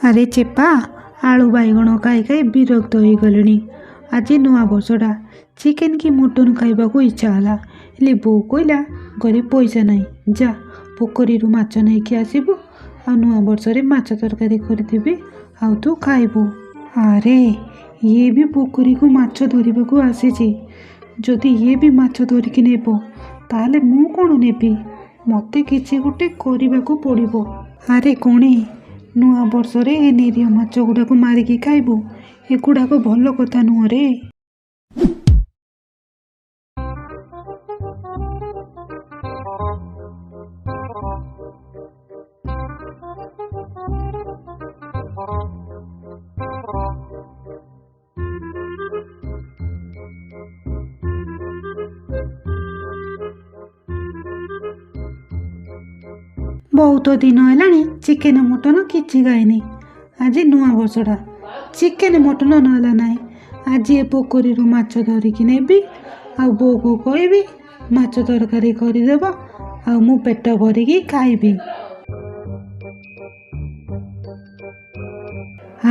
ଆରେ ଚେପା, ଆଳୁ ବାଇଗଣ ଖାଇ ଖାଇ ବିରକ୍ତ ହୋଇଗଲିଣି। ଆଜି ନୂଆ ବର୍ଷଟା, ଚିକେନ୍ କି ମଟନ୍ ଖାଇବାକୁ ଇଚ୍ଛା ହେଲା। ହେଲେ ବୋଉ କହିଲା ଘରେ ପଇସା ନାହିଁ, ଯା ପୋଖରୀରୁ ମାଛ ନେଇକି ଆସିବୁ, ଆଉ ନୂଆ ବର୍ଷରେ ମାଛ ତରକାରୀ କରିଥିବି, ଆଉ ତୁ ଖାଇବୁ। ଆରେ ଇଏ ବି ପୋଖରୀକୁ ମାଛ ଧରିବାକୁ ଆସିଛି। ଯଦି ଇଏ ବି ମାଛ ଧରିକି ନେବ, ତାହେଲେ ମୁଁ କ'ଣ ନେବି? ମୋତେ କିଛି ଗୋଟେ କରିବାକୁ ପଡ଼ିବ। ଆରେ କଣେ, ନୂଆ ବର୍ଷରେ ଏ ନିରୀହ ମାଛ ଗୁଡ଼ାକୁ ମାରିକି ଖାଇବୁ? ଏଗୁଡ଼ାକ ଭଲ କଥା ନୁହଁ ରେ। ବହୁତ ଦିନ ହେଲାଣି ଚିକେନ୍ ମଟନ୍ କିଛି ଖାଇନି। ଆଜି ନୂଆ ବର୍ଷଟା, ଚିକେନ୍ ମଟନ୍ ନହେଲା ନାହିଁ। ଆଜି ଏ ପୋଖରୀରୁ ମାଛ ଧରିକି ନେବି, ଆଉ ବୋଉକୁ କହିବି ମାଛ ତରକାରୀ କରିଦେବ, ଆଉ ମୁଁ ପେଟ ଭରିକି ଖାଇବି।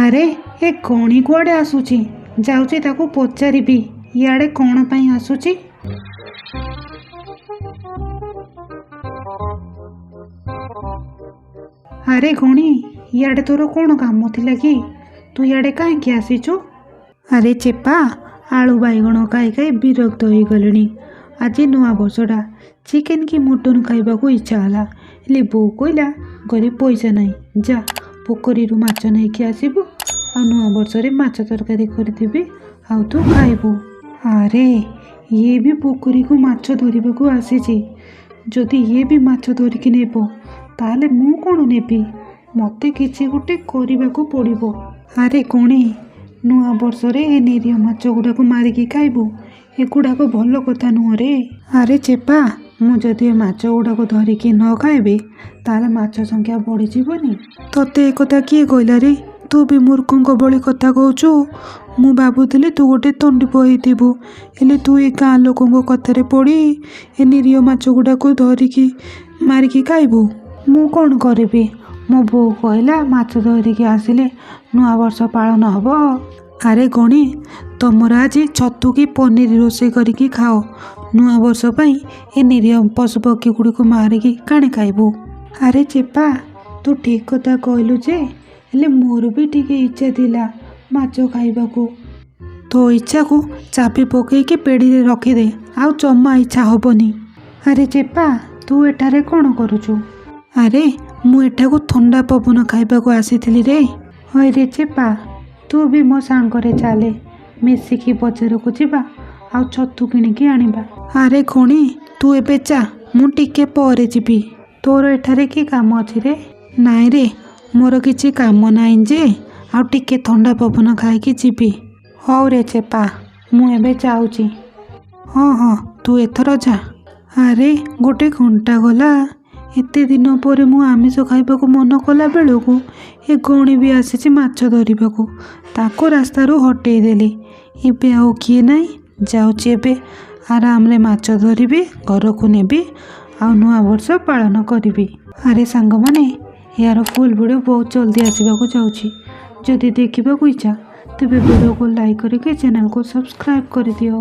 ଆରେ ଏ ଗଣି କୁଆଡ଼େ ଆସୁଛି? ଯାଉଛି ତାକୁ ପଚାରିବି ଇଆଡ଼େ କ'ଣ ପାଇଁ ଆସୁଛି। ଆରେ ଗଣି, ଇଆଡ଼େ ତୋର କ'ଣ କାମ ଥିଲା କି? ତୁ ଇଆଡ଼େ କାହିଁକି ଆସିଛୁ? ଆରେ ଚେପା, ଆଳୁ ବାଇଗଣ ଖାଇ ଖାଇ ବିରକ୍ତ ହୋଇଗଲିଣି। ଆଜି ନୂଆ ବର୍ଷଟା, ଚିକେନ୍ କି ମଟନ୍ ଖାଇବାକୁ ଇଚ୍ଛା ହେଲା। ହେଲେ ବୋଉ କହିଲା ଘରେ ପଇସା ନାହିଁ, ଯା ପୋଖରୀରୁ ମାଛ ନେଇକି ଆସିବୁ, ଆଉ ନୂଆ ବର୍ଷରେ ମାଛ ତରକାରୀ କରିଥିବି, ଆଉ ତୁ ଖାଇବୁ। ଆରେ ଇଏ ବି ପୋଖରୀକୁ ମାଛ ଧରିବାକୁ ଆସିଛି। ଯଦି ଇଏ ବି ମାଛ ଧରିକି ନେବ, ତାହେଲେ ମୁଁ କ'ଣ ନେବି? ମୋତେ କିଛି ଗୋଟେ କରିବାକୁ ପଡ଼ିବ। ଆରେ କଣେ, ନୂଆ ବର୍ଷରେ ଏ ନିରୀହ ମାଛ ଗୁଡ଼ାକୁ ମାରିକି ଖାଇବୁ? ଏଗୁଡ଼ାକ ଭଲ କଥା ନୁହଁ ରେ। ଆରେ ଚେପା, ମୁଁ ଯଦି ଏ ମାଛ ଗୁଡ଼ାକୁ ଧରିକି ନ ଖାଇବି, ତାହେଲେ ମାଛ ସଂଖ୍ୟା ବଢ଼ିଯିବନି? ତତେ ଏ କଥା କିଏ କହିଲା ରେ? ତୁ ବି ମୂର୍ଖଙ୍କ ଭଳି କଥା କହୁଛୁ। ମୁଁ ଭାବୁଥିଲି ତୁ ଗୋଟେ ତଣ୍ଡିପ ହେଇଥିବୁ, ହେଲେ ତୁ ଏ ଗାଁ ଲୋକଙ୍କ କଥାରେ ପଡ଼ି ଏ ନିରୀହ ମାଛ ଗୁଡ଼ାକୁ ଧରିକି ମାରିକି ଖାଇବୁ। ମୁଁ କ'ଣ କରିବି? ମୋ ବୋଉ କହିଲା ମାଛ ଧରିକି ଆସିଲେ ନୂଆ ବର୍ଷ ପାଳନ ହେବ। ଆରେ ଗଣି, ତମର ଆଜି ଛତୁ କି ପନିର ରୋଷେଇ କରିକି ଖାଅ। ନୂଆ ବର୍ଷ ପାଇଁ ଏ ନିରୀହ ପଶୁ ପକ୍ଷୀ ଗୁଡ଼ିକୁ ମାରିକି କାણે ଖାଇବୁ? ଆରେ ଚେପା, ତୁ ଠିକ୍ କଥା କହିଲୁ ଯେ, ହେଲେ ମୋର ବି ଟିକେ ଇଚ୍ଛା ଥିଲା ମାଛ ଖାଇବାକୁ। ତୋ ଇଚ୍ଛାକୁ ଚାପି ପକେଇକି ପେଡ଼ିରେ ରଖିଦେ, ଆଉ ଜମା ଇଚ୍ଛା ହେବନି। ଆରେ ଚେପା, ତୁ ଏଠାରେ କ'ଣ କରୁଛୁ? ଆରେ ମୁଁ ଏଠାକୁ ଥଣ୍ଡା ପବନ ଖାଇବାକୁ ଆସିଥିଲି ରେ। ହଇରେ ଚେପା, ତୁ ବି ମୋ ସାଙ୍ଗରେ ଚାଲେ, ମିଶିକି ବଜାରକୁ ଯିବା, ଆଉ ଛତୁ କିଣିକି ଆଣିବା। ଆରେ ଖଣି, ତୁ ଏବେ ଯା, ମୁଁ ଟିକେ ପରେ ଯିବି। ତୋର ଏଠାରେ କି କାମ ଅଛି ରେ? ନାଇଁ ରେ, ମୋର କିଛି କାମ ନାହିଁ ଯେ, ଆଉ ଟିକେ ଥଣ୍ଡା ପବନ ଖାଇକି ଯିବି। ହଉ ରେ ଚେପା, ମୁଁ ଏବେ ଯାଉଛି। ହଁ ହଁ, ତୁ ଏଥର ଯା। ଆରେ ଗୋଟେ ଘଣ୍ଟା ଗଲା, ଏତେ ଦିନ ପରେ ମୁଁ ଆମିଷ ଖାଇବାକୁ ମନ କଲା ବେଳକୁ ଏ ଗଣି ବି ଆସିଛି ମାଛ ଧରିବାକୁ। ତାକୁ ରାସ୍ତାରୁ ହଟେଇ ଦେଲି। ଏବେ ଆଉ କିଏ ନାହିଁ, ଯାଉଛି ଏବେ ଆରାମରେ ମାଛ ଧରିବି, ଘରକୁ ନେବି, ଆଉ ନୂଆ ବର୍ଷ ପାଳନ କରିବି। ଆରେ ସାଙ୍ଗମାନେ, ଏହାର ଫୁଲ୍ ଭିଡ଼ିଓ ବହୁତ ଜଲ୍ଦି ଆସିବାକୁ ଯାଉଛି। ଯଦି ଦେଖିବାକୁ ଇଚ୍ଛା, ତେବେ ଭିଡ଼ିଓକୁ ଲାଇକ୍ କରିକି ଚ୍ୟାନେଲକୁ ସବସ୍କ୍ରାଇବ୍ କରିଦିଅ।